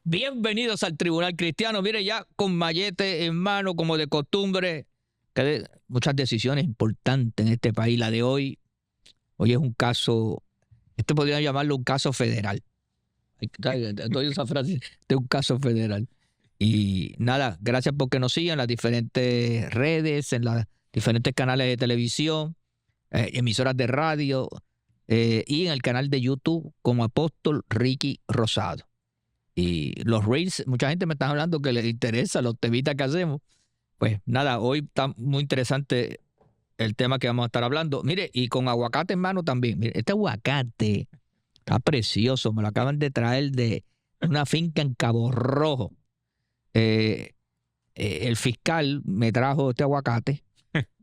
Bienvenidos al Tribunal Cristiano. Mire, ya con mallete en mano, como de costumbre, muchas decisiones importantes en este país. La de hoy es un caso, podrían llamarlo un caso federal. Doy esa frase de un caso federal. Y nada, gracias porque nos sigan en las diferentes redes, en los diferentes canales de televisión, emisoras de radio y en el canal de YouTube como Apóstol Ricky Rosado. Y los Reels, mucha gente me está hablando que les interesa los temitas que hacemos. Pues nada, hoy está muy interesante el tema que vamos a estar hablando. Mire, y con aguacate en mano también. Mire, este aguacate está precioso. Me lo acaban de traer de una finca en Cabo Rojo. El fiscal me trajo este aguacate.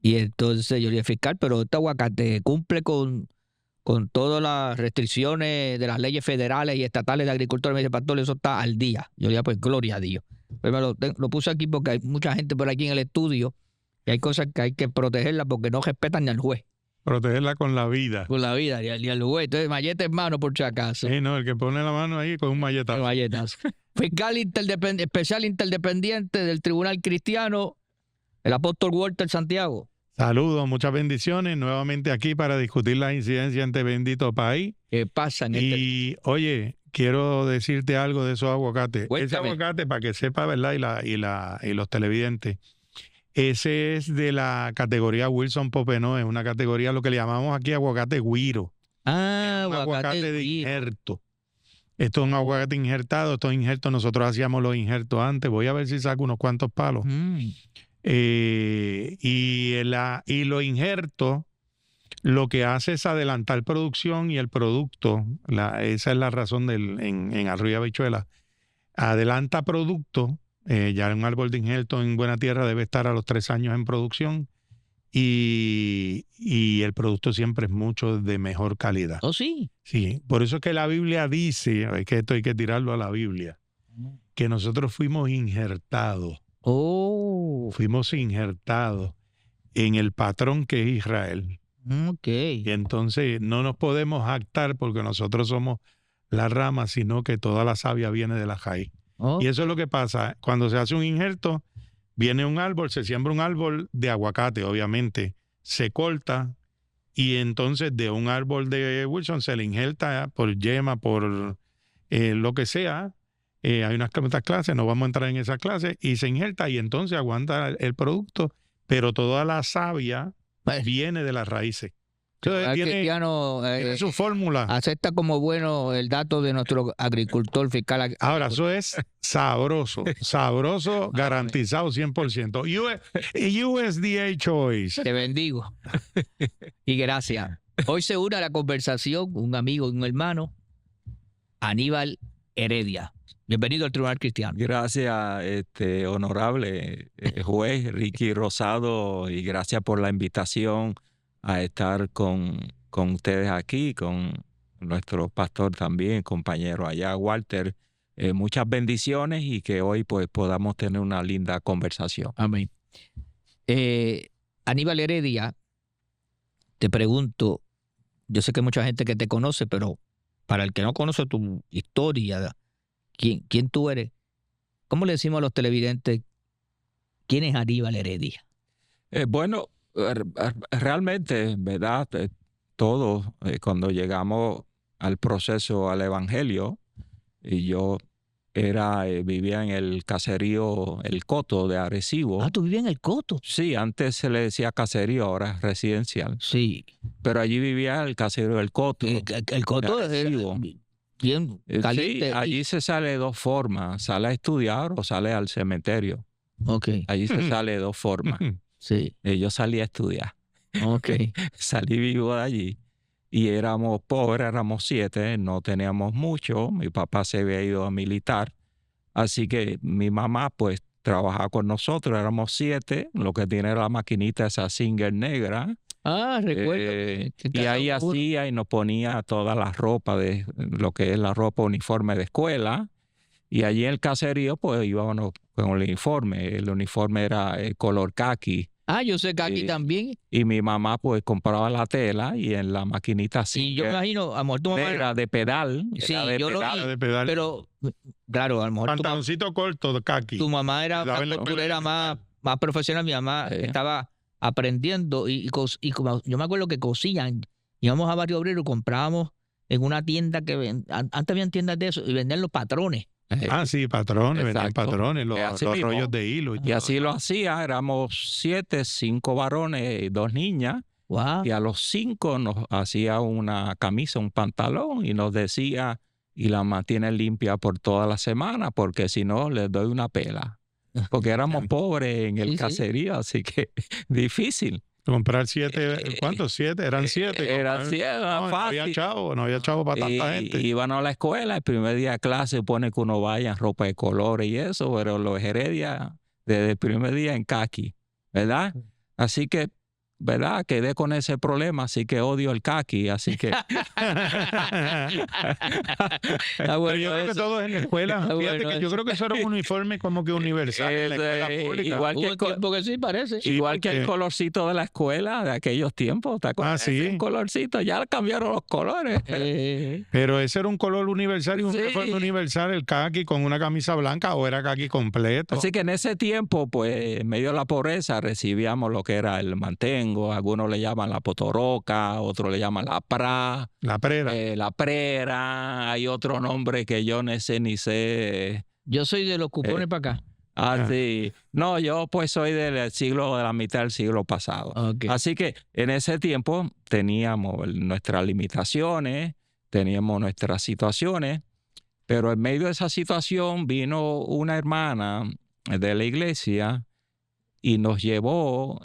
Y entonces yo le dije, fiscal, pero este aguacate cumple con todas las restricciones de las leyes federales y estatales de agricultura. Me dice, pastor, eso está al día. Yo le dije, pues gloria a Dios. Pues lo puse aquí porque hay mucha gente por aquí en el estudio y hay cosas que hay que protegerlas porque no respetan ni al juez. Protegerla con la vida. Con la vida, ni al juez. Entonces, mallete en mano por si acaso. No, el que pone la mano ahí con un malletazo. Un malletazo. Fiscal especial interdependiente del Tribunal Cristiano, el apóstol Walter Santiago. Saludos, muchas bendiciones. Nuevamente aquí para discutir las incidencias en este bendito país. ¿Qué pasa en Y, oye, quiero decirte algo de esos aguacates. Cuéntame. Ese aguacate, para que sepa, ¿verdad? Y los televidentes. Ese es de la categoría Wilson Popenoe, es una categoría, lo que le llamamos aquí aguacate guiro. Ah, un aguacate de guiro. injerto. Esto es un aguacate injertado. Estos injertos, nosotros hacíamos los injertos antes. Voy a ver si saco unos cuantos palos. Y los injertos lo que hace es adelantar producción y el producto, esa es la razón en arroz y habichuela, adelanta producto. Ya un árbol de injerto en buena tierra debe estar a los 3 años en producción y el producto siempre es mucho de mejor calidad. ¿Oh, sí? Sí, por eso es que la Biblia dice, es que esto hay que tirarlo a la Biblia, que nosotros fuimos injertados. Fuimos injertados en el patrón que es Israel. Okay. Y entonces no nos podemos jactar porque nosotros somos la rama, sino que toda la savia viene de la raíz. Y eso es lo que pasa. Cuando se hace un injerto, viene un árbol, se siembra un árbol de aguacate, obviamente, se corta y entonces de un árbol de Wilson se le injerta por yema, por lo que sea. Hay unas clases, no vamos a entrar en esa clase, y se injerta y entonces aguanta el producto, pero toda la savia viene de las raíces. Entonces tiene su fórmula. Acepta como bueno el dato de nuestro agricultor fiscal. Ahora, eso es sabroso, garantizado 100%. USDA Choice. Te bendigo. Y gracias. Hoy se une a la conversación un amigo y un hermano, Aníbal Heredia. Bienvenido al Tribunal Cristiano. Gracias, honorable juez Ricky Rosado, y gracias por la invitación a estar con ustedes aquí, con nuestro pastor también, compañero allá, Walter. Muchas bendiciones y que hoy pues podamos tener una linda conversación. Amén. Aníbal Heredia, te pregunto, yo sé que hay mucha gente que te conoce, pero para el que no conoce tu historia, ¿quién tú eres? ¿Cómo le decimos a los televidentes quién es Aníbal Heredia? Bueno, realmente, ¿verdad? Todos, cuando llegamos al proceso, al evangelio, y yo vivía en el caserío El Coto de Arecibo. Ah, ¿tú vivías en El Coto? Sí, antes se le decía caserío, ahora es residencial. Sí. Pero allí vivía el caserío El Coto. El Coto es bien caliente. Sí, allí se sale de 2 formas, sale a estudiar o sale al cementerio. Okay. Allí se sale de 2 formas. Sí. Yo salí a estudiar. Okay. Salí vivo de allí. Y éramos pobres, éramos 7, no teníamos mucho. Mi papá se había ido a militar. Así que mi mamá pues trabajaba con nosotros, éramos 7. Lo que tiene era la maquinita esa Singer negra. Ah, recuerdo. Y ahí hacía y nos ponía toda la ropa de lo que es la ropa uniforme de escuela. Y allí en el caserío pues íbamos con el uniforme. El uniforme era color caqui. Yo sé que aquí también. Y mi mamá pues compraba la tela y en la maquinita así. Y yo me imagino, a lo mejor tu mamá era de pedal. Sí, era de yo pedal. lo vi, de pedal. pero claro, a lo mejor Pantaloncito corto de kaki. tu mamá era Daba en la una escuela costurera más profesional. Mi mamá estaba aprendiendo y como yo me acuerdo que cosían. Íbamos a Barrio Obrero y comprábamos en una tienda que antes habían tiendas de eso y vendían los patrones. Sí, patrones, vendían Exacto. patrones, los rollos de hilo. Y así lo hacía, éramos 5 varones y 2 niñas. Wow. Y a los 5 nos hacía una camisa, un pantalón y nos decía, y la mantiene limpia por toda la semana, porque si no, les doy una pela. Porque éramos pobres en el caserío, así que difícil. Comprar 7, ¿cuántos? 7, eran 7. Eran 7, fácil. No había chavo para tanta gente. Iban a la escuela, el primer día de clase pone que uno vaya en ropa de colores y eso, pero los Heredia desde el primer día en khaki, ¿verdad? Así que, ¿verdad? Quedé con ese problema, así que odio el khaki, así que... Pero yo creo que todos en la escuela, yo creo que eso era un uniforme como que universal en la escuela pública. Igual que el colorcito de la escuela de aquellos tiempos, ¿te acuerdas? Sí. El colorcito, ya cambiaron los colores. Pero ese era un color universal y un uniforme universal, el khaki con una camisa blanca o era khaki completo. Así que en ese tiempo, pues, en medio de la pobreza, recibíamos lo que era el mantengo, algunos le llaman la potoroca, otros le llaman la pra. La prera. La prera, hay otro nombre que yo ni sé. Yo soy de los cupones para acá. Sí. No, yo pues soy de la mitad del siglo pasado. Okay. Así que en ese tiempo teníamos nuestras limitaciones, teníamos nuestras situaciones, pero en medio de esa situación vino una hermana de la iglesia y nos llevó,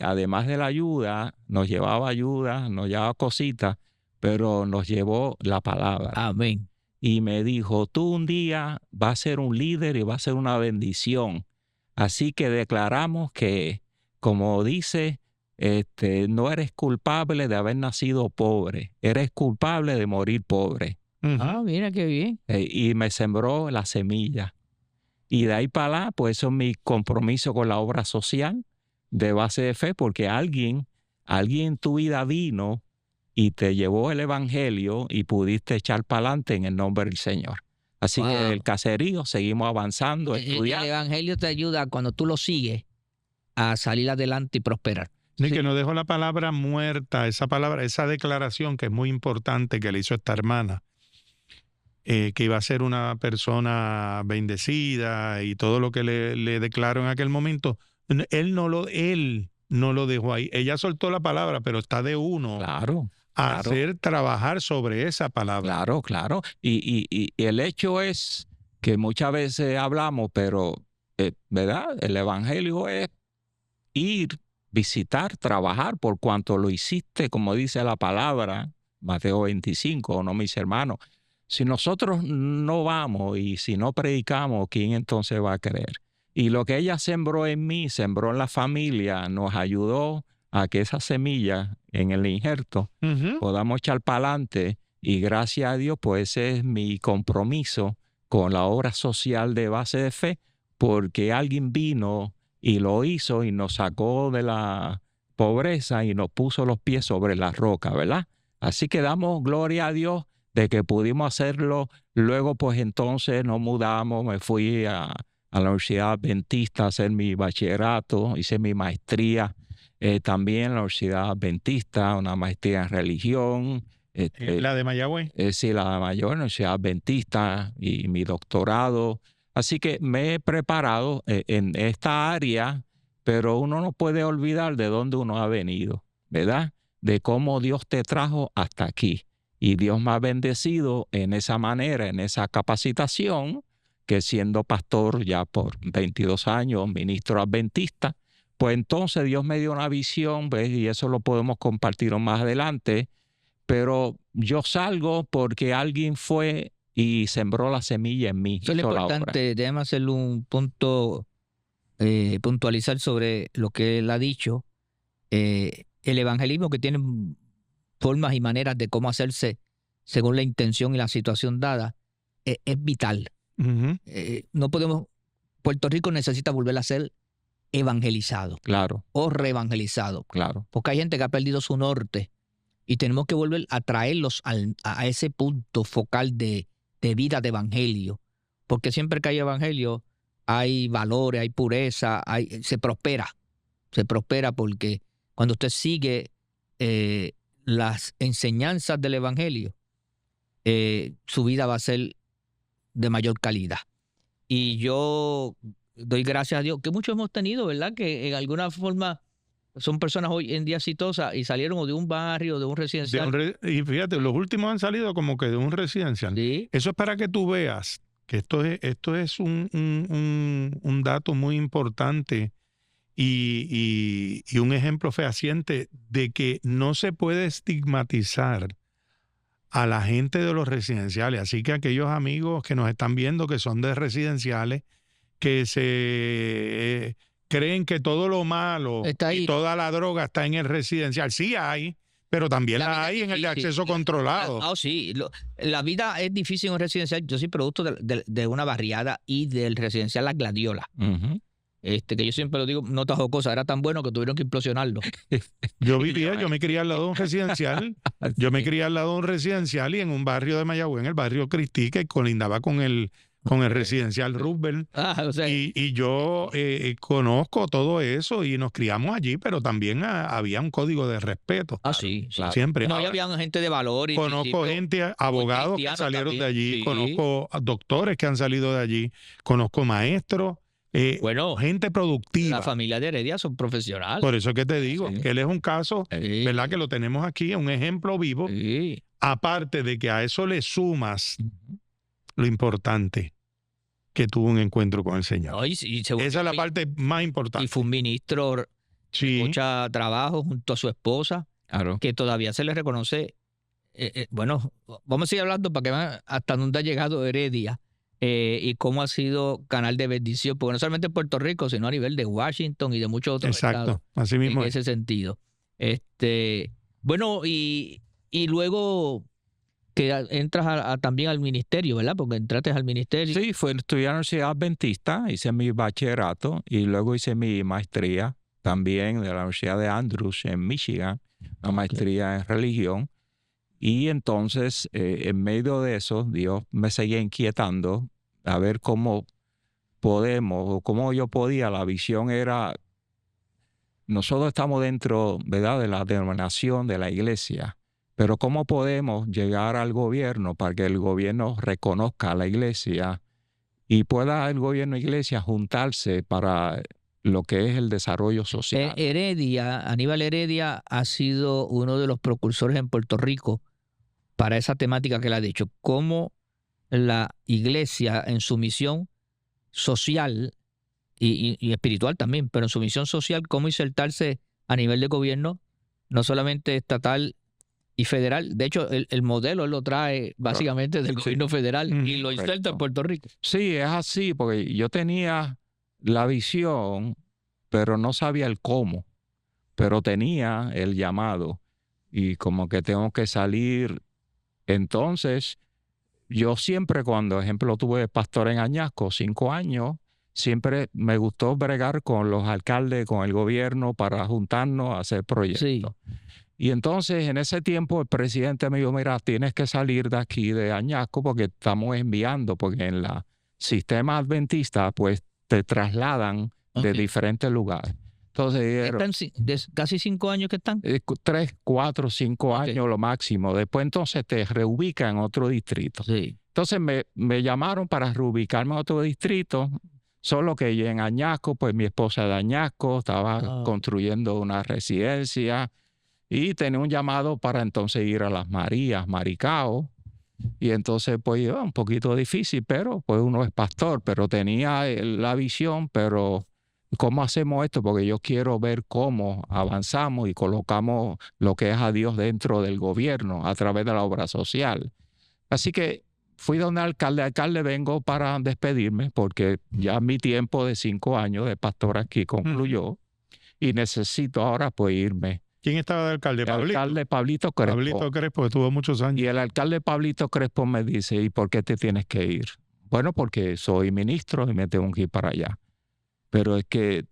además de la ayuda, nos llevaba cositas, pero nos llevó la palabra. Amén. Y me dijo, tú un día vas a ser un líder y vas a ser una bendición. Así que declaramos que, como dice, no eres culpable de haber nacido pobre, eres culpable de morir pobre. Mira qué bien. Y me sembró la semilla. Y de ahí para allá, pues eso es mi compromiso con la obra social de Base de Fe, porque alguien en tu vida vino y te llevó el evangelio y pudiste echar para adelante en el nombre del Señor. Así que del caserío seguimos avanzando, estudiando. El evangelio te ayuda cuando tú lo sigues a salir adelante y prosperar. Sí, que no dejó la palabra muerta, esa declaración que es muy importante que le hizo esta hermana. Que iba a ser una persona bendecida y todo lo que le declaró en aquel momento, él no lo dejó ahí. Ella soltó la palabra, pero está de uno trabajar sobre esa palabra. Claro. Y el hecho es que muchas veces hablamos, pero, ¿verdad? El evangelio es ir, visitar, trabajar por cuanto lo hiciste, como dice la palabra, Mateo 25, ¿no, mis hermanos? Si nosotros no vamos y si no predicamos, ¿quién entonces va a creer? Y lo que ella sembró en mí, sembró en la familia, nos ayudó a que esa semilla en el injerto podamos echar para adelante. Y gracias a Dios, pues ese es mi compromiso con la obra social de Base de Fe, porque alguien vino y lo hizo y nos sacó de la pobreza y nos puso los pies sobre la roca, ¿verdad? Así que damos gloria a Dios de que pudimos hacerlo. Luego, pues entonces nos mudamos, me fui a la Universidad Adventista a hacer mi bachillerato, hice mi maestría también en la Universidad Adventista, una maestría en religión. ¿La de Mayagüez? Sí, la de Mayagüez, Universidad Adventista y mi doctorado. Así que me he preparado en esta área, pero uno no puede olvidar de dónde uno ha venido, ¿verdad? De cómo Dios te trajo hasta aquí. Y Dios me ha bendecido en esa manera, en esa capacitación, que siendo pastor ya por 22 años, ministro adventista, pues entonces Dios me dio una visión, ¿ves? Y eso lo podemos compartir más adelante, pero yo salgo porque alguien fue y sembró la semilla en mí. Eso es lo importante, déjame hacerle un punto, puntualizar sobre lo que él ha dicho. El evangelismo, que tiene formas y maneras de cómo hacerse según la intención y la situación dada, es vital. No podemos, Puerto Rico necesita volver a ser evangelizado. Claro. O reevangelizado. Claro. Porque hay gente que ha perdido su norte y tenemos que volver a traerlos a ese punto focal de vida de evangelio. Porque siempre que hay evangelio hay valores, hay pureza, se prospera. Se prospera porque cuando usted sigue las enseñanzas del evangelio, su vida va a ser de mayor calidad. Y yo doy gracias a Dios, que muchos hemos tenido, ¿verdad? Que en alguna forma son personas hoy en día exitosas y salieron o de un barrio, de un residencial. Y fíjate, los últimos han salido como que de un residencial. Sí. Eso es para que tú veas que esto es un dato muy importante y un ejemplo fehaciente de que no se puede estigmatizar a la gente de los residenciales. Así que aquellos amigos que nos están viendo que son de residenciales, que se creen que todo lo malo y toda la droga está en el residencial. Sí hay, pero también la hay en el de acceso controlado. Sí. La vida es difícil en un residencial. Yo soy producto de una barriada y del residencial La Gladiola. Uh-huh. Que yo siempre lo digo, no te hago cosas, era tan bueno que tuvieron que implosionarlo. Yo me crié al lado de un residencial. Yo me crié al lado de un residencial y en un barrio de Mayagüez, en el barrio Cristí, que colindaba con el residencial Roosevelt. Y yo conozco todo eso y nos criamos allí, pero también había un código de respeto. Sí. Siempre. No, había gente de valor. Conozco gente, abogados que salieron también de allí, sí. Conozco doctores que han salido de allí, conozco maestros. Gente productiva. La familia de Heredia son profesionales. Por eso es que te digo, que él es un caso, ¿verdad? Que lo tenemos aquí, un ejemplo vivo. Sí. Aparte de que a eso le sumas lo importante, que tuvo un encuentro con el Señor. No, esa es la parte más importante. Y fue un ministro de mucho trabajo junto a su esposa, claro, que todavía se le reconoce. Bueno, vamos a seguir hablando para que vean hasta dónde ha llegado Heredia. Y cómo ha sido canal de bendición, porque no solamente en Puerto Rico, sino a nivel de Washington y de muchos otros estados. Así mismo. En ese sentido. Bueno, y luego que entras también al ministerio, ¿verdad? Porque entraste al ministerio. Sí, fui a estudiar en la Universidad Adventista, hice mi bachillerato y luego hice mi maestría también de la Universidad de Andrews en Michigan, una maestría en religión. Y entonces, en medio de eso, Dios me seguía inquietando a ver cómo podemos o cómo yo podía. La visión era, nosotros estamos dentro, ¿verdad?, de la denominación de la iglesia, pero cómo podemos llegar al gobierno para que el gobierno reconozca a la iglesia y pueda el gobierno e iglesia juntarse para lo que es el desarrollo social. Aníbal Heredia ha sido uno de los precursores en Puerto Rico para esa temática que le ha dicho, cómo la iglesia en su misión social y espiritual también, pero en su misión social, cómo insertarse a nivel de gobierno, no solamente estatal y federal. De hecho, el modelo él lo trae básicamente del gobierno federal y lo inserta en Puerto Rico. Sí, es así, porque yo tenía la visión, pero no sabía el cómo, pero tenía el llamado y como que tengo que salir. Entonces, yo siempre cuando, ejemplo, tuve pastor en Añasco, 5 años, siempre me gustó bregar con los alcaldes, con el gobierno para juntarnos a hacer proyectos. Sí. Y entonces, en ese tiempo, el presidente me dijo, mira, tienes que salir de aquí, de Añasco, porque estamos enviando, porque en el sistema adventista, pues, te trasladan de diferentes lugares. Entonces, ¿casi 5 años que están? 3, 4, 5 años lo máximo. Después entonces te reubican en otro distrito. Sí. Entonces me llamaron para reubicarme en otro distrito, solo que en Añasco, pues mi esposa de Añasco estaba construyendo una residencia y tenía un llamado para entonces ir a Las Marías, Maricao. Y entonces pues un poquito difícil, pero pues uno es pastor, pero tenía la visión, pero ¿cómo hacemos esto? Porque yo quiero ver cómo avanzamos y colocamos lo que es a Dios dentro del gobierno a través de la obra social. Así que fui donde alcalde, vengo para despedirme porque ya mi tiempo de 5 años de pastor aquí concluyó y necesito ahora pues irme. ¿Quién estaba de alcalde? El alcalde Pablito Crespo. Pablito Crespo, que tuvo muchos años. Y el alcalde Pablito Crespo me dice, ¿y por qué te tienes que ir? Bueno, porque soy ministro y me tengo que ir para allá. Pero es que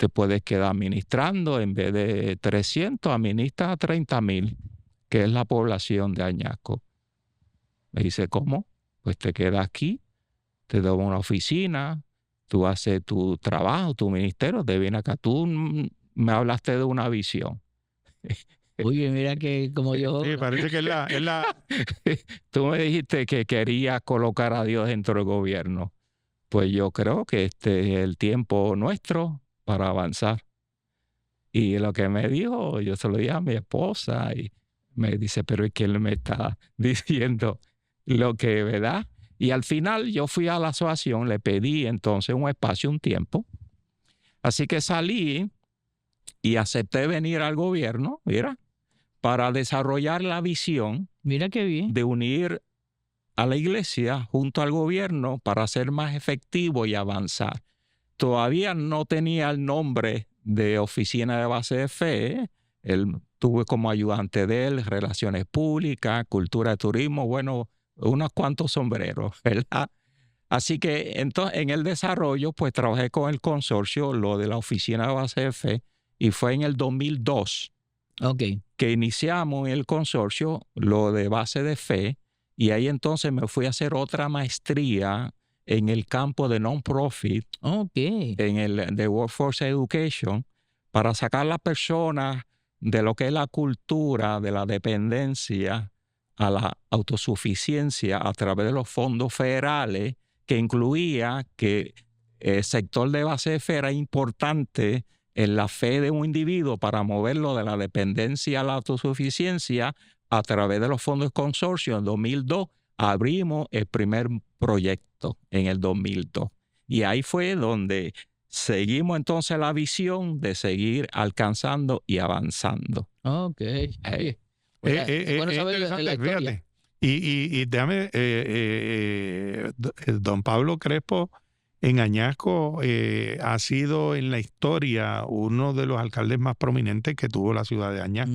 te puedes quedar administrando, en vez de 300, administras a 30,000, que es la población de Añasco. Me dice, ¿cómo? Pues te quedas aquí, te doy una oficina, tú haces tu trabajo, tu ministerio, te vienes acá. Tú me hablaste de una visión. Oye, mira que como yo... Sí, parece que es la... Tú me dijiste que querías colocar a Dios dentro del gobierno. Pues yo creo que este es el tiempo nuestro para avanzar. Y lo que me dijo, yo se lo dije a mi esposa y me dice, pero es que él me está diciendo lo que, ¿verdad? Y al final yo fui a la asociación, le pedí entonces un espacio, un tiempo. Así que salí y acepté venir al gobierno, mira, para desarrollar la visión. Mira qué bien. De unir a la iglesia junto al gobierno para ser más efectivo y avanzar. Todavía no tenía el nombre de Oficina de Base de Fe. Tuve como ayudante de él Relaciones Públicas, Cultura de Turismo, bueno, unos cuantos sombreros, ¿verdad? Así que entonces, en el desarrollo, pues trabajé con el consorcio, lo de la Oficina de Base de Fe, y fue en el 2002 que iniciamos el consorcio, lo de Base de Fe, y ahí entonces me fui a hacer otra maestría en el campo de non-profit, en el de Workforce Education, para sacar a las personas de lo que es la cultura de la dependencia a la autosuficiencia a través de los fondos federales, que incluía que el sector de base de fe era importante en la fe de un individuo para moverlo de la dependencia a la autosuficiencia a través de los fondos de consorcio. En 2002 abrimos el primer proyecto en el 2002. Y ahí fue donde seguimos entonces la visión de seguir alcanzando y avanzando. Ok. Bueno, saber la historia. Fíjate. Y déjame, don Pablo Crespo en Añasco ha sido en la historia uno de los alcaldes más prominentes que tuvo la ciudad de Añasco,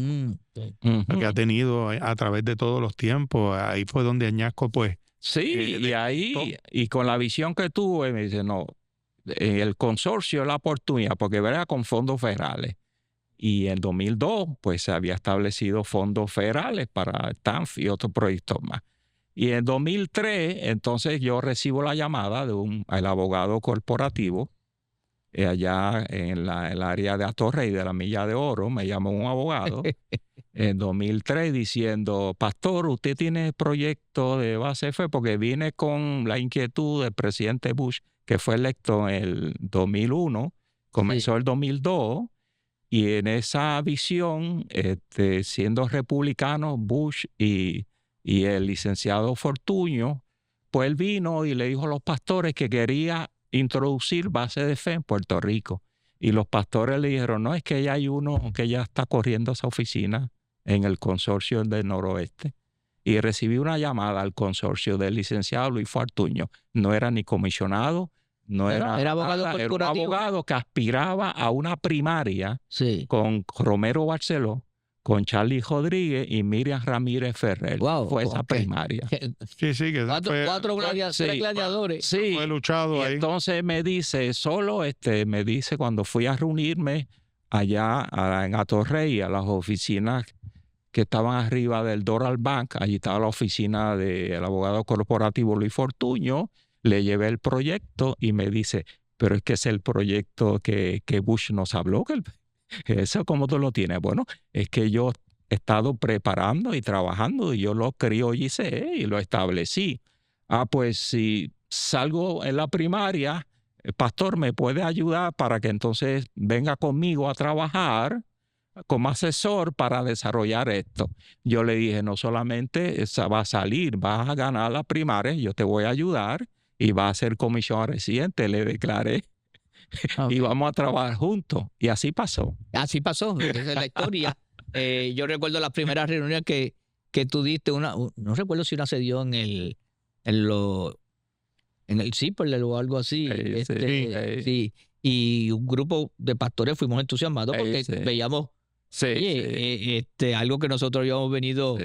que ha tenido a través de todos los tiempos. Ahí fue donde Añasco, pues... Sí, y ahí, y con la visión que tuve, me dice, no, el consorcio es la oportunidad, porque verá con fondos federales. Y en 2002, pues se había establecido fondos federales para TANF y otros proyectos más. Y en 2003, entonces yo recibo la llamada de el abogado corporativo allá en el área de Atorrey de la Milla de Oro. Me llamó un abogado en 2003 diciendo, pastor, usted tiene proyecto de base de fe, porque vine con la inquietud del presidente Bush, que fue electo en el 2001, comenzó el 2002. Y en esa visión, siendo republicanos, Bush y el licenciado Fortuño, pues él vino y le dijo a los pastores que quería introducir base de fe en Puerto Rico. Y los pastores le dijeron, no, es que ya hay uno que ya está corriendo esa oficina en el consorcio del noroeste. Y recibí una llamada al consorcio del licenciado Luis Fortuño. No era ni comisionado, no era abogado corporativo. Era un abogado que aspiraba a una primaria con Romero Barceló, con Charlie Rodríguez y Miriam Ramírez Ferrer. Wow, fue esa primaria. Sí, que cuatro gladiadores. Sí, fue luchado ahí. Entonces me dice, me dice cuando fui a reunirme allá en Atorrey, a las oficinas que estaban arriba del Doral Bank, allí estaba la oficina del abogado corporativo Luis Fortuño. Le llevé el proyecto y me dice, pero es que es el proyecto que Bush nos habló. ¿Eso cómo tú lo tienes? Bueno, es que yo he estado preparando y trabajando y yo lo criollicé y lo establecí. Pues si salgo en la primaria, el pastor me puede ayudar para que entonces venga conmigo a trabajar como asesor para desarrollar esto. Yo le dije, no solamente va a salir, vas a ganar la primaria, yo te voy a ayudar y va a ser comisionado residente, le declaré. Y vamos a trabajar juntos. Y así pasó. Así pasó, esa es la historia. Yo recuerdo las primeras reuniones que tú diste, no recuerdo si una se dio en el CIPERLE o algo así. Sí. Y un grupo de pastores fuimos entusiasmados porque veíamos algo que nosotros habíamos venido...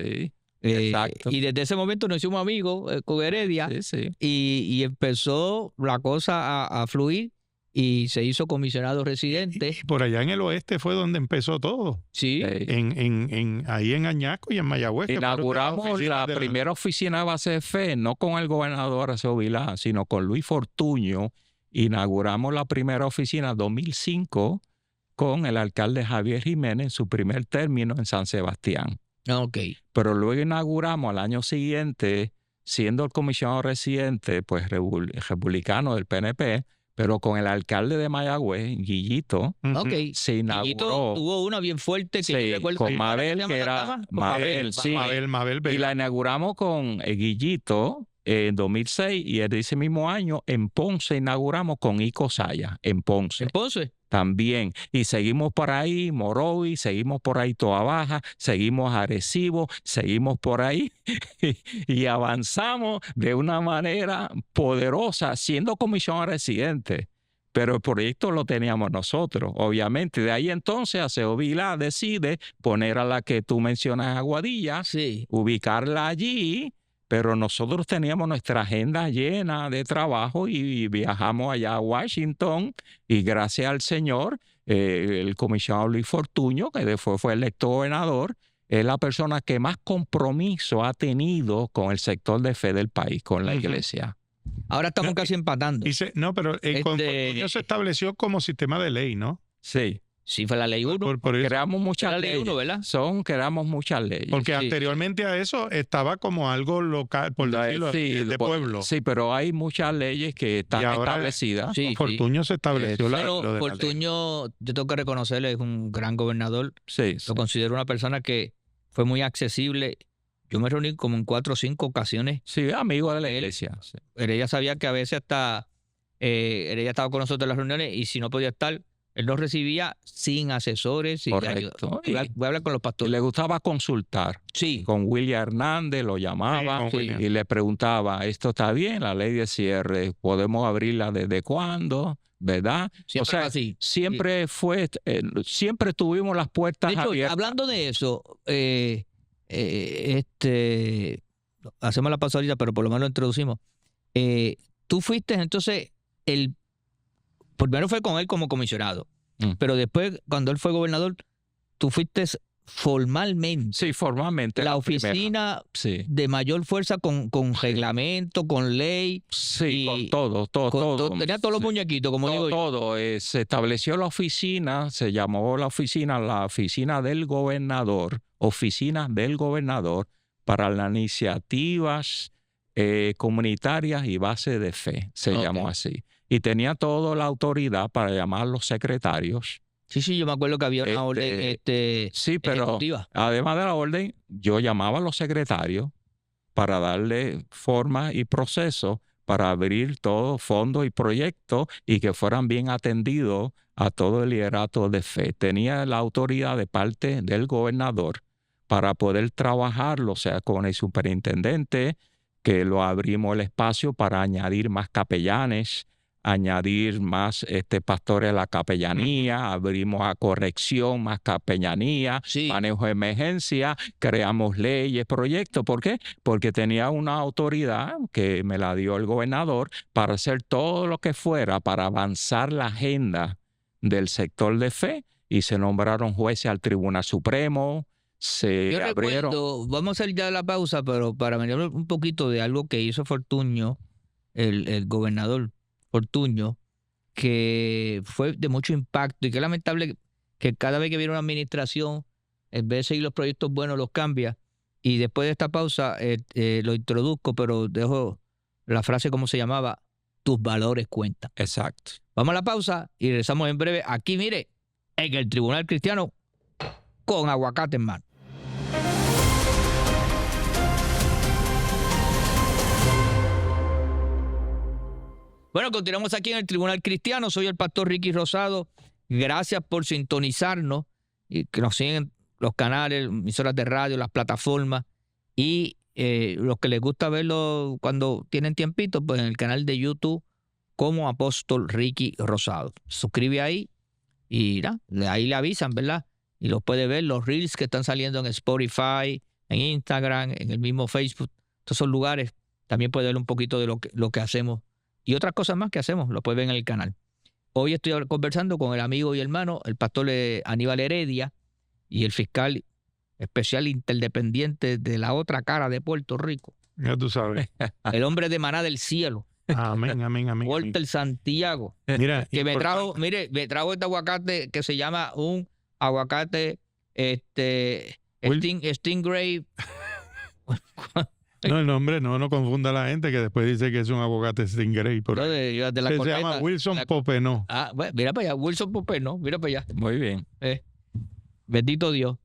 Exacto. Y desde ese momento nos hicimos amigos con Heredia y empezó la cosa a fluir y se hizo comisionado residente. Y por allá en el oeste fue donde empezó todo. Sí. Ahí en Añasco y en Mayagüez. Inauguramos la primera oficina de base de fe, no con el gobernador Arceo Vilá, sino con Luis Fortuño. Inauguramos la primera oficina en 2005 con el alcalde Javier Jiménez en su primer término en San Sebastián. Okay. Pero luego inauguramos al año siguiente, siendo el comisionado residente, pues republicano del PNP, pero con el alcalde de Mayagüez, Guillito, se inauguró. Guillito tuvo una bien fuerte que sí, con Mabel, que era Mabel, sí. Mabel. Y la inauguramos con Guillito en 2006 y ese mismo año en Ponce inauguramos con Ico Saya, en Ponce. ¿En Ponce? También. Y seguimos por ahí, Morovis, seguimos por ahí Toa Baja, seguimos Arecibo, seguimos por ahí y avanzamos de una manera poderosa, siendo comisionado residente. Pero el proyecto lo teníamos nosotros, obviamente. De ahí entonces Arceo Vilá decide poner a la que tú mencionas, Aguadilla, ubicarla allí. Pero nosotros teníamos nuestra agenda llena de trabajo y viajamos allá a Washington y gracias al Señor, el comisionado Luis Fortuño, que después fue electo gobernador, es la persona que más compromiso ha tenido con el sector de fe del país, con la iglesia. Ahora estamos casi empatando. Pero con Fortuño se estableció como sistema de ley, ¿no? Sí. Sí, fue la ley 1. Creamos muchas leyes. 1, ¿verdad? Creamos muchas leyes. Porque anteriormente a eso estaba como algo local, por decirlo, de pueblo. Sí, pero hay muchas leyes que están establecidas. Fortuño se estableció lo de Fortuño, yo tengo que reconocerle, es un gran gobernador. Lo considero una persona que fue muy accesible. Yo me reuní como en 4 o 5 ocasiones. Sí, amigo de la iglesia. Ella sabía que a veces hasta ella estaba con nosotros en las reuniones y si no podía estar, él nos recibía sin asesores. Correcto. Voy a hablar con los pastores. Le gustaba consultar. Sí. Con William Hernández lo llamaba y le preguntaba, ¿esto está bien? La ley de cierre, ¿podemos abrirla desde cuándo? ¿Verdad? Siempre así. Siempre fue, siempre tuvimos las puertas abiertas. Hablando de eso, hacemos la pausa ahorita, pero por lo menos lo introducimos. Tú fuiste entonces primero fue con él como comisionado, pero después, cuando él fue gobernador, tú fuiste formalmente. Sí, formalmente. La oficina de mayor fuerza con reglamento, con ley. Sí, con todo. Tenía todos los muñequitos, como digo yo. Todo. Se estableció la oficina, se llamó la oficina del gobernador, para las iniciativas comunitarias y base de fe, se llamó así. Y tenía toda la autoridad para llamar a los secretarios. Sí, yo me acuerdo que había una orden sí, pero ejecutiva. Además de la orden, yo llamaba a los secretarios para darle forma y proceso para abrir todos fondos y proyectos y que fueran bien atendidos a todo el liderato de fe. Tenía la autoridad de parte del gobernador para poder trabajarlo, o sea, con el superintendente, que lo abrimos el espacio para añadir más capellanes, añadir más pastores a la capellanía, abrimos a corrección más capellanía, manejo de emergencia, creamos leyes, proyectos. ¿Por qué? Porque tenía una autoridad que me la dio el gobernador para hacer todo lo que fuera para avanzar la agenda del sector de fe y se nombraron jueces al Tribunal Supremo. Yo recuerdo, vamos a hacer ya la pausa, pero para venir un poquito de algo que hizo Fortuño, el gobernador Fortuño, que fue de mucho impacto y que es lamentable que cada vez que viene una administración, en vez de seguir los proyectos buenos, los cambia. Y después de esta pausa lo introduzco, pero dejo la frase como se llamaba, tus valores cuentan. Exacto. Vamos a la pausa y regresamos en breve aquí, mire, en el Tribunal Cristiano con aguacate en mano. Bueno, continuamos aquí en el Tribunal Cristiano. Soy el pastor Ricky Rosado. Gracias por sintonizarnos y que nos siguen los canales, emisoras de radio, las plataformas y los que les gusta verlo cuando tienen tiempito, pues en el canal de YouTube como Apóstol Ricky Rosado. Suscribe ahí y ahí le avisan, ¿verdad? Y los puede ver, los reels que están saliendo en Spotify, en Instagram, en el mismo Facebook, todos esos lugares. También puede ver un poquito de lo que hacemos y otras cosas más que hacemos, lo puede ver en el canal. hoy estoy conversando con el amigo y hermano, el pastor Aníbal Heredia y el fiscal especial interdependiente de la otra cara de Puerto Rico. Ya tú sabes. El hombre de Maná del Cielo. Amén, amén, amén. Walter Santiago. Mira, que me trajo este aguacate que se llama un aguacate Stingray. No, el nombre no confunda a la gente que después dice que es un aguacate Stingray. Se llama Wilson Popeno. Ah, bueno, mira para allá, Wilson Popeno, mira para allá. Muy bien. Bendito Dios.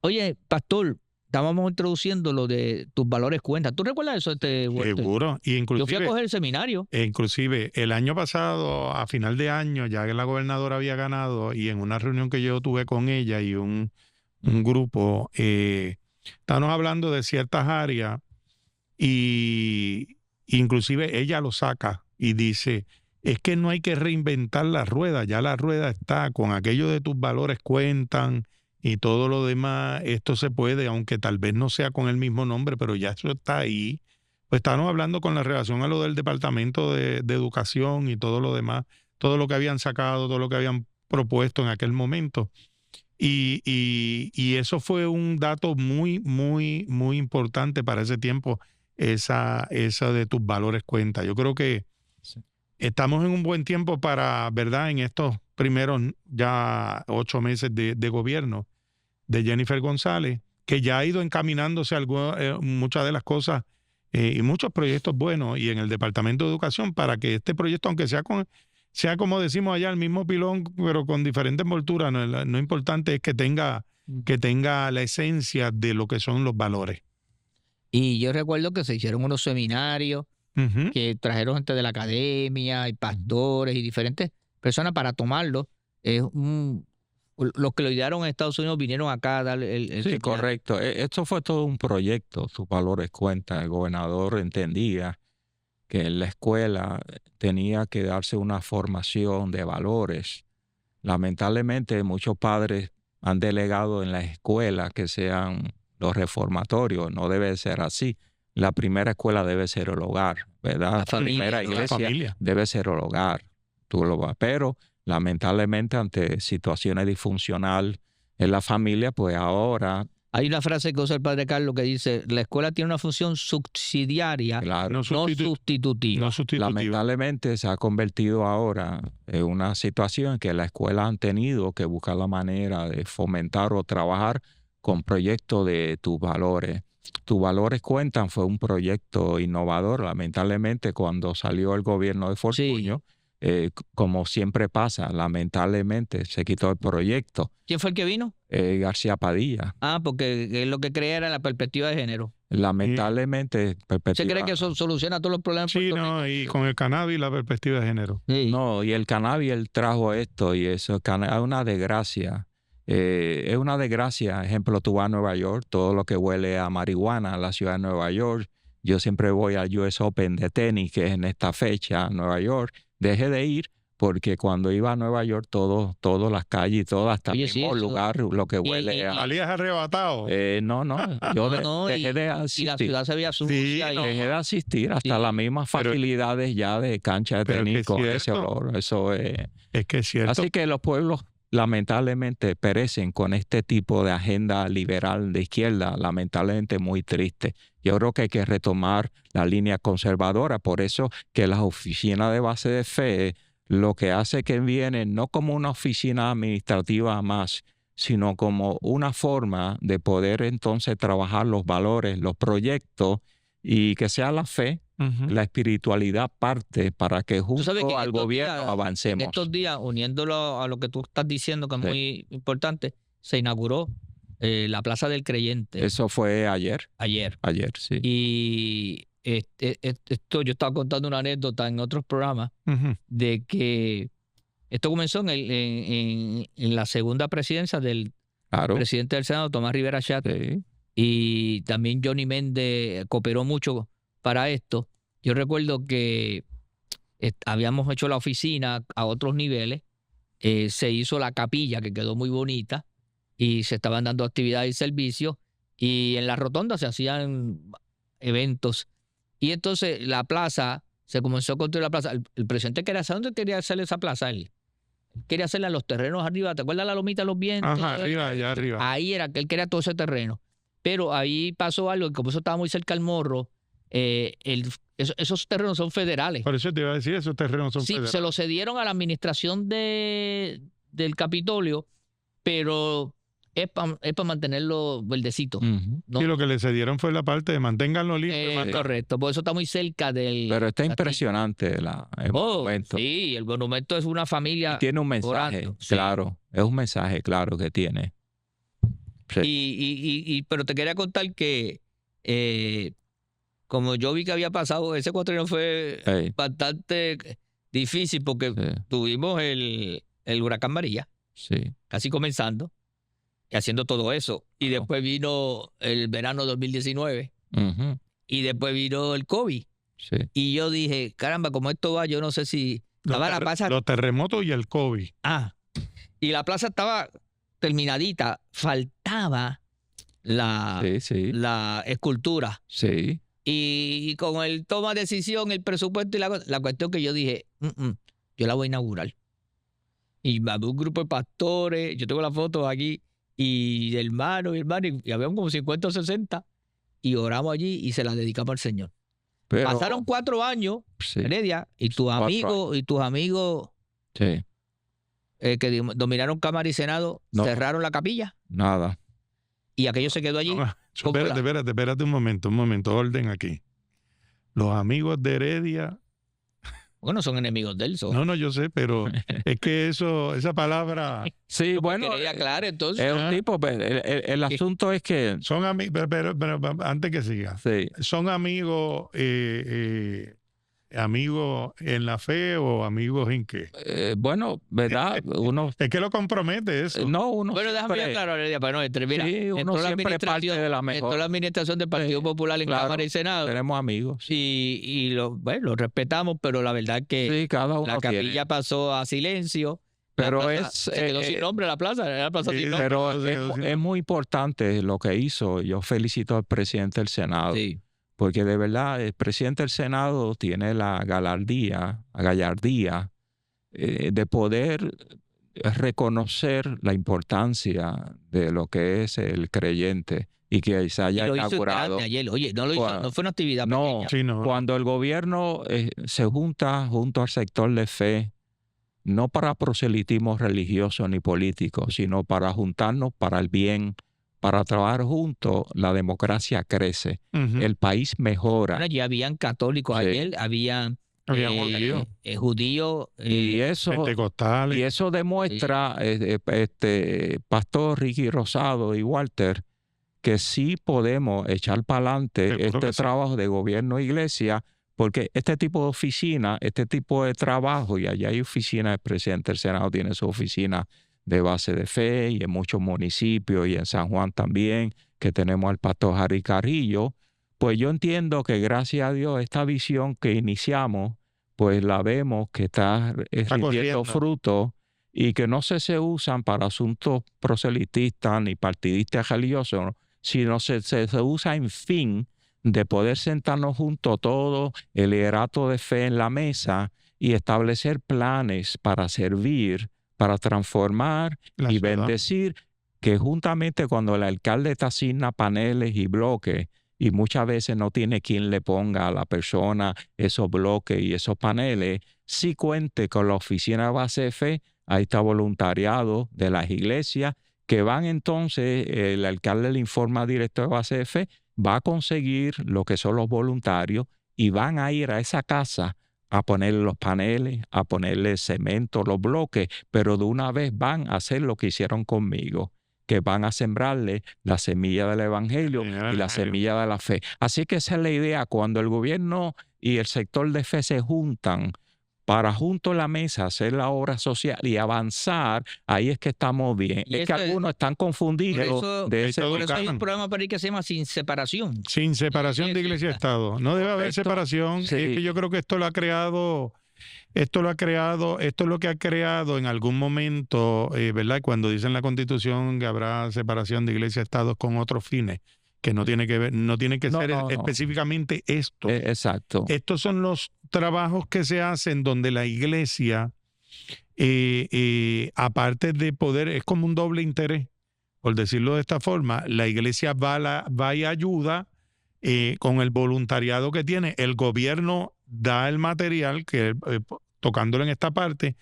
Oye, pastor, estábamos introduciendo lo de tus valores cuentas. ¿Tú recuerdas eso, Walter? Seguro. Y inclusive, yo fui a coger el seminario. Inclusive, el año pasado, a final de año, ya que la gobernadora había ganado, y en una reunión que yo tuve con ella y un grupo, estábamos hablando de ciertas áreas y inclusive ella lo saca y dice, es que no hay que reinventar la rueda, ya la rueda está con aquello de tus valores cuentan y todo lo demás, esto se puede, aunque tal vez no sea con el mismo nombre, pero ya eso está ahí. Pues estábamos hablando con la relación a lo del Departamento de Educación y todo lo demás, todo lo que habían sacado, todo lo que habían propuesto en aquel momento. Y eso fue un dato muy, muy, muy importante para ese tiempo, esa de tus valores cuenta. Yo creo que estamos en un buen tiempo para, ¿verdad?, en estos primeros ya 8 meses de gobierno de Jennifer González, que ya ha ido encaminándose muchas de las cosas y muchos proyectos buenos y en el Departamento de Educación para que este proyecto, aunque sea como decimos allá, el mismo pilón, pero con diferente envoltura, no importante es que tenga la esencia de lo que son los valores. Y yo recuerdo que se hicieron unos seminarios que trajeron gente de la academia y pastores y diferentes personas para tomarlo. Los que lo idearon en Estados Unidos vinieron acá a dar el Sí, seminario. correcto. Esto fue todo un proyecto, sus valores cuentan. El gobernador entendía que en la escuela tenía que darse una formación de valores. Lamentablemente, muchos padres han delegado en la escuela que sean los reformatorios. No debe ser así. La primera escuela debe ser el hogar, ¿verdad? La familia, primera iglesia familia. debe ser el hogar. Tú lo vas. Pero lamentablemente ante situaciones disfuncionales en la familia, pues ahora... Hay una frase que usa el padre Carlos que dice, la escuela tiene una función subsidiaria, Claro, no sustitutiva. No sustitutiva. lamentablemente se ha convertido ahora en una situación en que las escuelas han tenido que buscar la manera de fomentar o trabajar con proyectos de tus valores. Tus valores cuentan fue un proyecto innovador. Lamentablemente cuando salió el gobierno de Fortuño, como siempre pasa, lamentablemente se quitó el proyecto. ¿Quién fue el que vino? García Padilla. Porque lo que creía era la perspectiva de género. Lamentablemente, ¿Se cree que eso soluciona todos los problemas? Sí, no, y con el cannabis la perspectiva de género. Sí. No, y el cannabis él trajo esto y eso es una desgracia. Es una desgracia. Ejemplo, tú vas a Nueva York, todo lo que huele a marihuana en la ciudad de Nueva York. Yo siempre voy al US Open de tenis, que es en esta fecha, Nueva York. Dejé de ir porque cuando iba a Nueva York, todas las calles y todo, hasta el mismo lugar, lo que huele a... ¿Salías arrebatado? No, yo dejé de asistir. Y la ciudad se veía sucia. Sí, Dejé de asistir hasta las mismas facilidades ya de cancha de tenis con ese olor. Eso es... Es que es cierto. Así que los pueblos lamentablemente perecen con este tipo de agenda liberal de izquierda, lamentablemente muy triste. Yo creo que hay que retomar la línea conservadora, por eso que las oficinas de base de fe lo que hace que vienen no como una oficina administrativa más, sino como una forma de poder entonces trabajar los valores, los proyectos y que sea la fe, la espiritualidad parte para que junto al gobierno avancemos. En estos días, uniéndolo a lo que tú estás diciendo, que es muy importante, se inauguró la Plaza del Creyente. Eso fue ayer. Ayer, sí. Y esto yo estaba contando una anécdota en otros programas de que esto comenzó en la segunda presidencia del presidente del Senado, Tomás Rivera Chat. Sí. Y también Johnny Méndez cooperó mucho para esto. Yo recuerdo que habíamos hecho la oficina a otros niveles, se hizo la capilla que quedó muy bonita y se estaban dando actividades y servicios y en la rotonda se hacían eventos y entonces la plaza se comenzó a construir la plaza. El presidente quería hacer, ¿dónde quería hacer esa plaza él? Quería hacerla en los terrenos arriba. ¿Te acuerdas la lomita de los vientos? Ajá, arriba, allá arriba. Ahí era que él quería todo ese terreno. Pero ahí pasó algo, que como eso estaba muy cerca al morro, esos terrenos son federales. Por eso te iba a decir, esos terrenos son federales. Se los cedieron a la administración del Capitolio, pero es para mantenerlo verdecito. ¿no? Y lo que le cedieron fue la parte de manténganlo limpio. Correcto, por eso está muy cerca del... Pero está impresionante el monumento. Sí, el monumento es una familia... Y tiene un mensaje, claro. Es un mensaje, claro, que tiene. Sí. Pero te quería contar que como yo vi que había pasado, ese cuatrienio fue bastante difícil porque tuvimos el huracán María, casi comenzando y haciendo todo eso. Y después vino el verano 2019 y después vino el COVID. Y yo dije, caramba, como esto va, yo no sé si... Los terremotos y el COVID. Y la plaza estaba terminadita, faltaba la escultura. Sí. Y con el toma de decisión, el presupuesto y la cuestión que yo dije, yo la voy a inaugurar. Y me había un grupo de pastores, yo tengo la foto aquí, y hermanos, y había como 50 o 60, y oramos allí y se la dedicamos al Señor. Pero, pasaron 4 años, Heredia, y tus amigos que dominaron Cámara y Senado, cerraron la capilla. Nada. Y aquello se quedó allí. Espérate un momento, orden aquí. Los amigos de Heredia... Bueno, son enemigos de él. No, yo sé, pero es que esa palabra... Sí, bueno, entonces. Es un tipo, el asunto es que... Son amigos, pero antes que siga, ¿son amigos amigos en la fe o amigos en qué? Bueno, ¿verdad? Uno... Es que lo compromete eso. Uno bueno, déjame aclarar, Heredia, para no entrar. Mira, uno siempre parte de la mejor. Entró la administración del Partido Popular en Cámara y Senado. Tenemos amigos. Y lo respetamos, pero la verdad que cada uno la capilla pasó a silencio. Pero se quedó sin nombre la plaza, era la plaza sin nombre. Pero es muy importante lo que hizo. Yo felicito al presidente del Senado. Porque de verdad el presidente del Senado tiene la gallardía de poder reconocer la importancia de lo que es el creyente y que se haya inaugurado. Oye, no fue una actividad pequeña. Cuando el gobierno se junta junto al sector de fe, no para proselitismo religioso ni político, sino para juntarnos para el bien, para trabajar juntos, la democracia crece, el país mejora. Bueno, ya habían católicos ayer, habían judíos, y eso demuestra, Pastor Ricky Rosado y Walter, que sí podemos echar para adelante este trabajo de gobierno e iglesia, porque este tipo de oficina, este tipo de trabajo, y allá hay oficina del presidente del Senado, tiene su oficina de base de fe, y en muchos municipios, y en San Juan también, que tenemos al pastor Harry Carrillo, pues yo entiendo que gracias a Dios esta visión que iniciamos, pues la vemos que está rindiendo fruto, y que no se usan para asuntos proselitistas ni partidistas religiosos, sino se usa en fin de poder sentarnos juntos todos, el liderato de fe en la mesa, y establecer planes para servir, para transformar y bendecir, que juntamente cuando el alcalde te asigna paneles y bloques, y muchas veces no tiene quien le ponga a la persona esos bloques y esos paneles, sí cuente con la oficina de base de fe. Ahí está voluntariado de las iglesias, que van entonces, el alcalde le informa al director de base de fe, va a conseguir lo que son los voluntarios y van a ir a esa casa a ponerle los paneles, a ponerle cemento, los bloques, pero de una vez van a hacer lo que hicieron conmigo, que van a sembrarle la semilla del evangelio y la semilla de la fe. Así que esa es la idea, cuando el gobierno y el sector de fe se juntan para junto a la mesa hacer la obra social y avanzar, ahí es que estamos bien. Es que algunos están confundidos. Por eso hay un programa para ahí que se llama Sin Separación. Sin separación de iglesia y Estado. No debe haber separación. Es que yo creo que esto es lo que ha creado en algún momento, ¿verdad? Cuando dicen en la Constitución que habrá separación de iglesia y Estado con otros fines, que no tiene que ver, no tiene que ser específicamente esto. Exacto. Estos son los trabajos que se hacen donde la iglesia, aparte de poder, es como un doble interés, por decirlo de esta forma. La iglesia va y ayuda con el voluntariado que tiene. El gobierno da el material, que tocándolo en esta parte,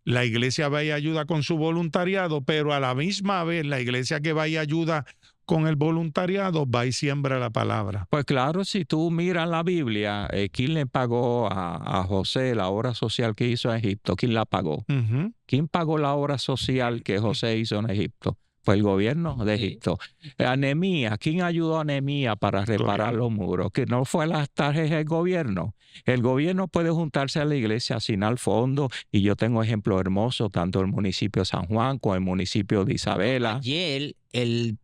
la iglesia va y ayuda con su voluntariado, pero a la misma vez la iglesia que va y ayuda con el voluntariado va y siembra la palabra. Pues claro, si tú miras la Biblia, ¿quién le pagó a José la obra social que hizo en Egipto? ¿Quién la pagó? ¿Quién pagó la obra social que José hizo en Egipto? Fue el gobierno de Egipto. A Nehemías, ¿quién ayudó a Nehemías para reparar los muros? Que no fue las tarjetas del gobierno. El gobierno puede juntarse a la iglesia, asignar fondos, y yo tengo ejemplos hermosos, tanto el municipio de San Juan como el municipio de Isabela. Ayer el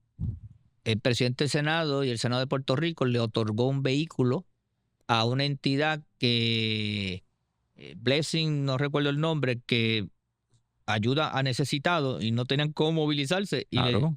presidente del Senado y el Senado de Puerto Rico le otorgó un vehículo a una entidad que, Blessing, no recuerdo el nombre, que ayuda a necesitados y no tenían cómo movilizarse Claro.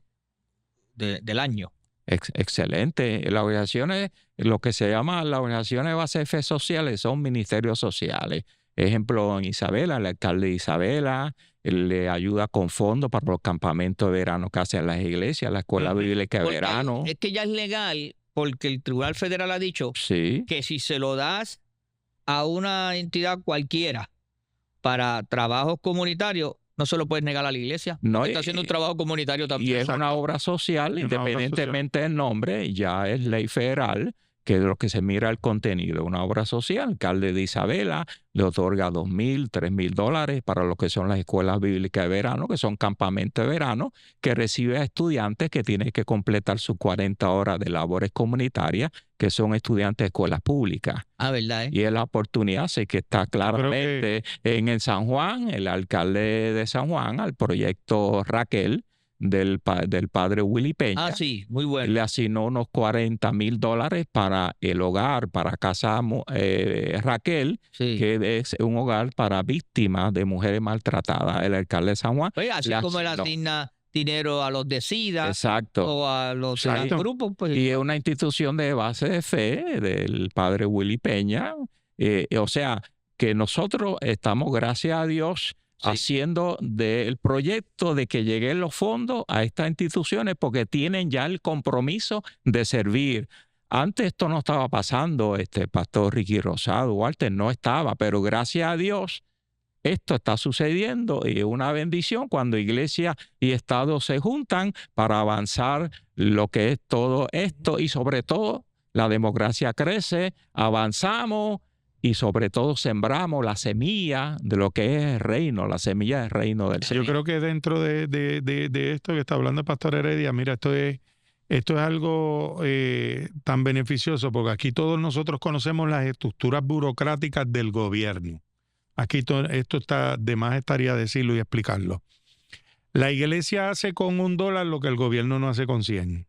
del año. Excelente. Las organizaciones, lo que se llama las organizaciones de base de fe sociales son ministerios sociales. Ejemplo, en Isabela, el alcalde de Isabela le ayuda con fondos para los campamentos de verano que hacen las iglesias, la escuela bíblica de verano. Es que ya es legal porque el Tribunal Federal ha dicho que si se lo das a una entidad cualquiera para trabajos comunitarios, no se lo puedes negar a la iglesia. No, está haciendo un trabajo comunitario también. Y es una obra social, independientemente del nombre, ya es ley federal, que de lo que se mira el contenido. Una obra social. El alcalde de Isabela le otorga $2,000, $3,000 para lo que son las escuelas bíblicas de verano, que son campamentos de verano, que recibe a estudiantes que tienen que completar sus 40 horas de labores comunitarias, que son estudiantes de escuelas públicas. ¿Verdad? Y es la oportunidad, sé que está claramente en el San Juan, el alcalde de San Juan, al proyecto Raquel, del padre Willy Peña. Sí, muy bueno. Le asignó unos $40,000 para el hogar, para Casa Raquel, que es un hogar para víctimas de mujeres maltratadas. El alcalde de San Juan. Así como él asigna dinero a los de SIDA. Exacto. O a los grupos. Pues. Y es una institución de base de fe del padre Willy Peña. O sea, que nosotros estamos, gracias a Dios, haciendo del proyecto de que lleguen los fondos a estas instituciones porque tienen ya el compromiso de servir. Antes esto no estaba pasando, pastor Ricky Rosado, Walter, no estaba, pero gracias a Dios esto está sucediendo y es una bendición cuando iglesia y Estado se juntan para avanzar lo que es todo esto y sobre todo la democracia crece, avanzamos y sobre todo sembramos la semilla de lo que es el reino, la semilla del reino del Señor. Yo creo que dentro de esto que está hablando el pastor Heredia, mira, esto es algo tan beneficioso porque aquí todos nosotros conocemos las estructuras burocráticas del gobierno. Aquí esto está de más estaría decirlo y explicarlo. La iglesia hace con $1 lo que el gobierno no hace con 100.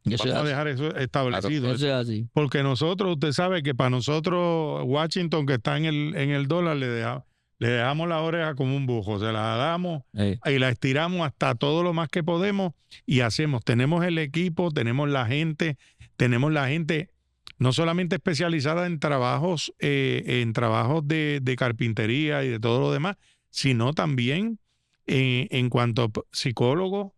Vamos a dejar eso establecido. Claro, eso es así. Porque nosotros, usted sabe que para nosotros Washington, que está en el dólar, le dejamos la oreja como un bujo. Se la damos y la estiramos hasta todo lo más que podemos y hacemos. Tenemos el equipo, tenemos la gente no solamente especializada en trabajos de carpintería y de todo lo demás, sino también en cuanto a psicólogos.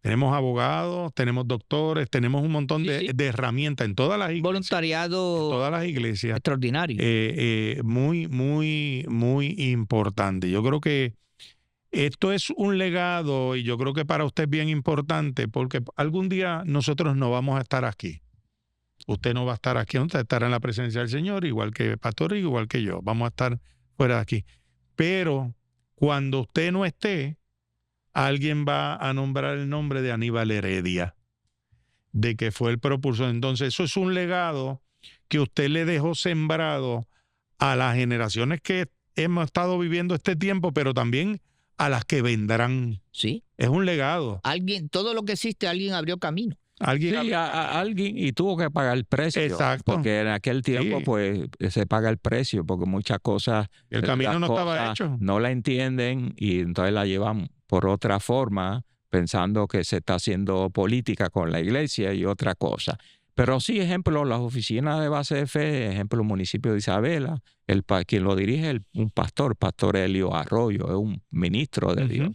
Tenemos abogados, tenemos doctores, tenemos un montón de herramientas en todas las iglesias. Voluntariado. En todas las iglesias. Extraordinario. Muy, muy, muy importante. Yo creo que esto es un legado y yo creo que para usted es bien importante porque algún día nosotros no vamos a estar aquí. Usted no va a estar aquí, usted estará en la presencia del Señor, igual que Pastor Rico, igual que yo. Vamos a estar fuera de aquí. Pero cuando usted no esté, alguien va a nombrar el nombre de Aníbal Heredia, de que fue el propulsor. Entonces, eso es un legado que usted le dejó sembrado a las generaciones que hemos estado viviendo este tiempo, pero también a las que vendrán. Sí. Es un legado. Todo lo que existe, alguien abrió camino. Alguien y tuvo que pagar el precio. Exacto. Porque en aquel tiempo pues se paga el precio porque muchas cosas el camino no estaba hecho. No la entienden y entonces la llevan por otra forma, pensando que se está haciendo política con la iglesia y otra cosa. Pero sí, ejemplo, las oficinas de base de fe, ejemplo, el municipio de Isabela, quien lo dirige es un pastor Elio Arroyo, es un ministro de Dios.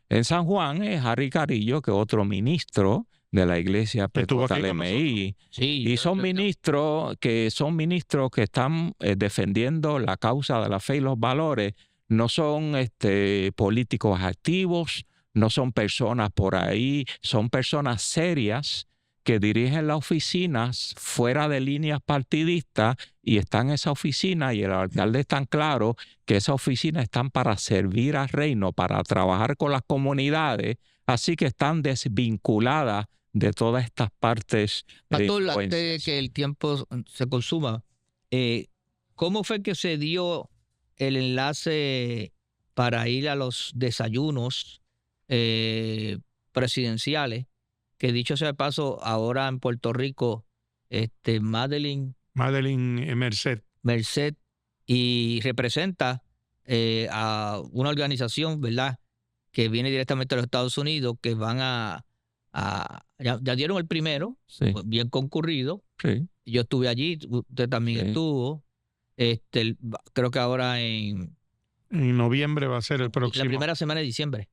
En San Juan es Harry Carillo, que es otro ministro de la iglesia Pentecostal MI. Sí, y son ministros que están defendiendo la causa de la fe y los valores. No son políticos activos, no son personas por ahí, son personas serias que dirigen las oficinas fuera de líneas partidistas y están en esa oficina y el alcalde es tan claro que esas oficinas están para servir al reino, para trabajar con las comunidades, así que están desvinculadas de todas estas partes. Pastor, antes de que el tiempo se consuma, ¿cómo fue que se dio el enlace para ir a los desayunos presidenciales? Que dicho sea de paso, ahora en Puerto Rico, Madeleine Merced y representa a una organización, ¿verdad?, que viene directamente de los Estados Unidos, que van ya dieron el primero, sí, bien concurrido. Sí. Yo estuve allí, usted también estuvo. Creo que ahora en noviembre va a ser el próximo. La primera semana de diciembre.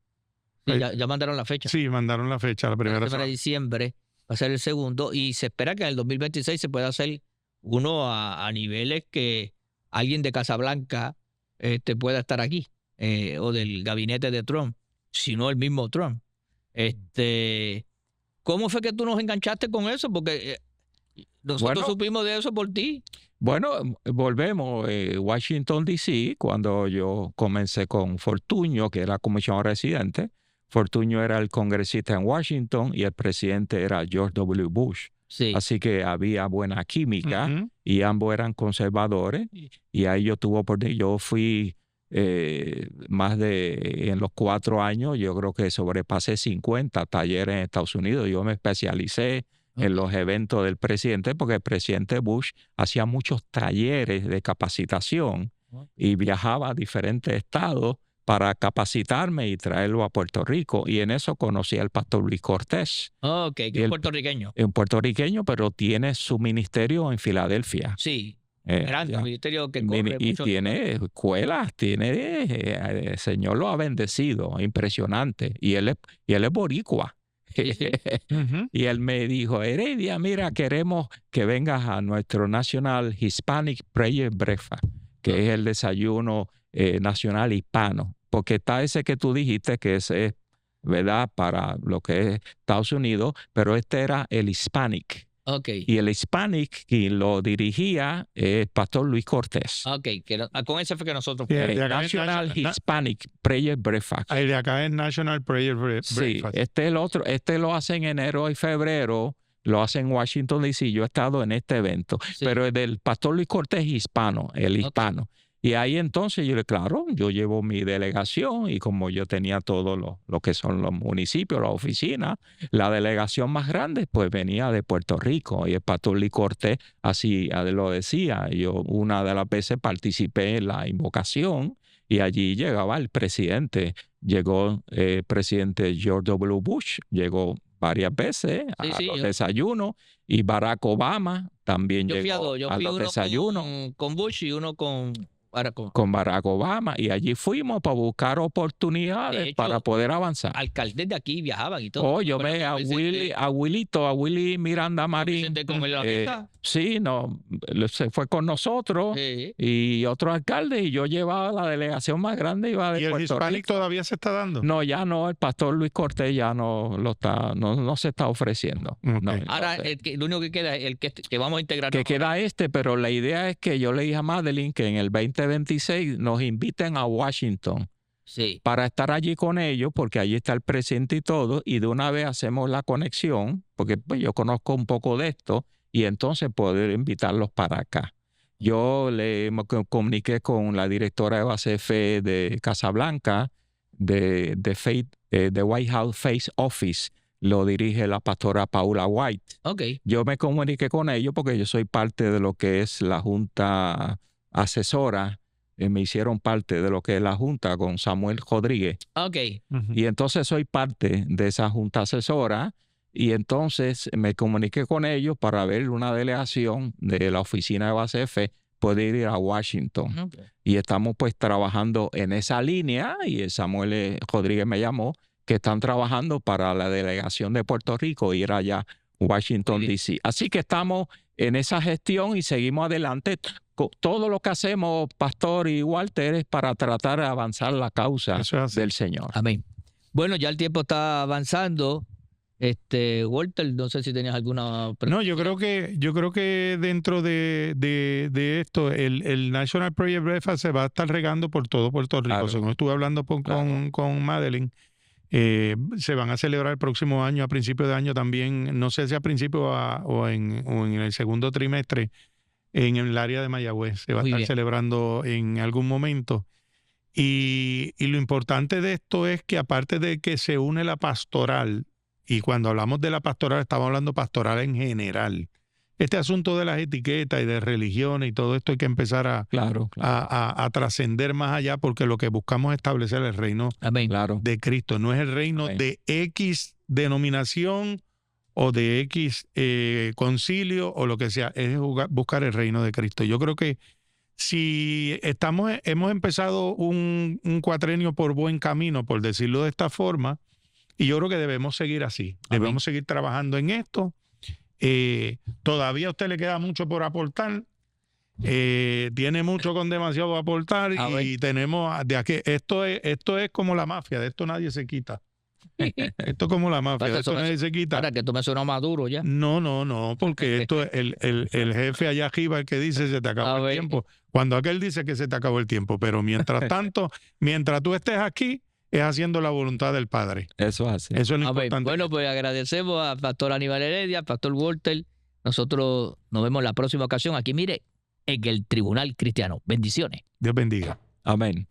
Sí, ya mandaron la fecha. Sí, mandaron la fecha, la primera semana de diciembre va a ser el segundo y se espera que en el 2026 se pueda hacer uno a niveles que alguien de Casablanca pueda estar aquí, o del gabinete de Trump, si no el mismo Trump. ¿Cómo fue que tú nos enganchaste con eso? Porque nosotros supimos de eso por ti. Bueno, volvemos. Washington, D.C., cuando yo comencé con Fortuño, que era comisionado residente. Fortuño era el congresista en Washington y el presidente era George W. Bush. Sí. Así que había buena química y ambos eran conservadores. Y ahí yo fui en los 4 años, yo creo que sobrepasé 50 talleres en Estados Unidos. Yo me especialicé en los eventos del presidente porque el presidente Bush hacía muchos talleres de capacitación y viajaba a diferentes estados para capacitarme y traerlo a Puerto Rico. Y en eso conocí al pastor Luis Cortés. Ok, que es puertorriqueño. Es un puertorriqueño, pero tiene su ministerio en Filadelfia. Sí, grande, un ministerio que corre y mucho. Tiene escuelas, el Señor lo ha bendecido, impresionante. Y él es boricua. Sí, sí. Y él me dijo, Heredia, mira, queremos que vengas a nuestro National Hispanic Prayer Breakfast, que es el desayuno nacional hispano. Porque está ese que tú dijiste, que ese es, ¿verdad?, para lo que es Estados Unidos, pero este era el Hispanic. Okay. Y el Hispanic, quien lo dirigía, es el pastor Luis Cortés. Ok, con ese fue que nosotros National Hispanic Prayer Breakfast. El de acá es National Prayer Breakfast. Sí, el otro, lo hacen en enero y febrero, lo hacen en Washington, D.C. Yo he estado en este evento, pero el del pastor Luis Cortés es hispano, el hispano. Y ahí entonces yo llevo mi delegación y como yo tenía todo lo que son los municipios, las oficinas, la delegación más grande pues venía de Puerto Rico y el pastor Luis Cortés así lo decía. Yo una de las veces participé en la invocación y allí llegaba el presidente. Llegó el presidente George W. Bush, llegó varias veces a los desayunos y Barack Obama también llegó a los desayunos. Con Bush y uno con Barack Obama, y allí fuimos para buscar oportunidades para poder avanzar. Alcaldes de aquí viajaban y todo. Yo me a Willy Miranda Marín. Sí, se fue con nosotros y otros alcaldes, y yo llevaba la delegación más grande, iba de Puerto Rico. ¿Y el Hispanic todavía se está dando? No, ya no, el pastor Luis Cortés ya no se está ofreciendo. Okay. Ahora, lo único que queda es el que vamos a integrar. Que queda pero la idea es que yo le dije a Madeleine que en el 2026 nos inviten a Washington para estar allí con ellos, porque allí está el presidente y todo, y de una vez hacemos la conexión, porque pues, yo conozco un poco de esto, y entonces poder invitarlos para acá. Yo le comuniqué con la directora de base de fe de Casablanca, de White House Faith Office, lo dirige la pastora Paula White. Okay. Yo me comuniqué con ellos porque yo soy parte de lo que es la Junta Asesora me hicieron parte de lo que es la Junta con Samuel Rodríguez. Ok. Y entonces soy parte de esa Junta Asesora y entonces me comuniqué con ellos para ver una delegación de la oficina de Base F puede ir a Washington. Okay. Y estamos pues trabajando en esa línea y Samuel Rodríguez me llamó que están trabajando para la delegación de Puerto Rico ir allá a Washington, D.C. Así que estamos en esa gestión y seguimos adelante. Todo lo que hacemos, Pastor y Walter, es para tratar de avanzar la causa del Señor. Amén. Bueno, ya el tiempo está avanzando. Walter, no sé si tenías alguna pregunta. No, yo creo que dentro de esto, el National Prayer Breakfast se va a estar regando por todo Puerto Rico. Claro. Según estuve hablando con Madeline, se van a celebrar el próximo año, a principio de año también, no sé si a principio o en el segundo trimestre, en el área de Mayagüez. Se va a estar celebrando en algún momento. Y lo importante de esto es que aparte de que se une la pastoral, y cuando hablamos de la pastoral, estamos hablando pastoral en general. Este asunto de las etiquetas y de religiones y todo esto hay que empezar a trascender más allá porque lo que buscamos es establecer el reino de Cristo. No es el reino de X denominación o de X concilio o lo que sea. Es buscar el reino de Cristo. Yo creo que si hemos empezado un cuatrenio por buen camino, por decirlo de esta forma, y yo creo que debemos seguir así. Debemos seguir trabajando en esto. Todavía a usted le queda mucho por aportar. Tiene mucho con demasiado por aportar. Y tenemos de aquí. Esto es como la mafia. De esto nadie se quita. Esto es como la mafia. De esto nadie se quita. Para que esto me suena maduro ya. No. Porque esto el jefe allá arriba el que dice se te acabó el tiempo. Cuando aquel dice que se te acabó el tiempo. Pero mientras tanto, mientras tú estés aquí, es haciendo la voluntad del Padre. Eso es así. Eso es lo importante. Bueno, pues agradecemos al Pastor Aníbal Heredia, al Pastor Walter. Nosotros nos vemos la próxima ocasión aquí, mire, en el Tribunal Cristiano. Bendiciones. Dios bendiga. Amén.